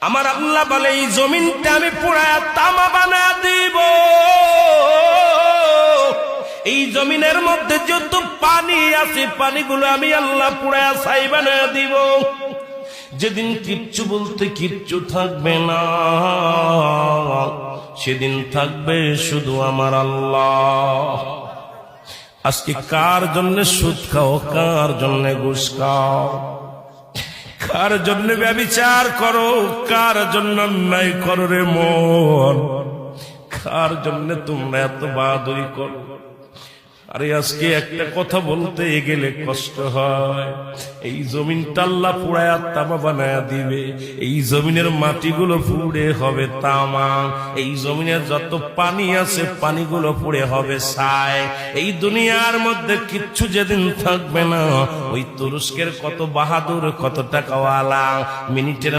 আমার আল্লাহ বলে এই জমিনটা আমি পুরায়া তামা বানা দিব। এই জমিনের মধ্যে যত পানি আছে পানিগুলো আমি আল্লাহ পুরায়া ছাই বানা দিব। যেদিন কিচ্ছু বলতে কিচ্ছু থাকবে না, সেদিন থাকবে শুধু আমার আল্লাহ। আজকে কার জন্য সুদ খাও, কার জন্য ঘুষ খাও, কার জন্য ব্যভিচার করো, কার জন্য অন্যায় করো রে মন, কার জন্য তোমরা এত বাহাদুরি করো। আরে আজকে একটা কথা বলতে গেলে কষ্ট হয়। এই জমিনটা আল্লাহ পুরায়া তামা বানায়া দিবে। এই জমিনের মাটিগুলো পুড়ে হবে তামা, এই জমিনের যত পানি আছে পানিগুলো পুড়ে হবে ছাই। এই দুনিয়ার মধ্যে কিচ্ছু যেদিন থাকবে না, ওই তুরস্কের কত বাহাদুর, কত টাকাওয়ালা মিনিটের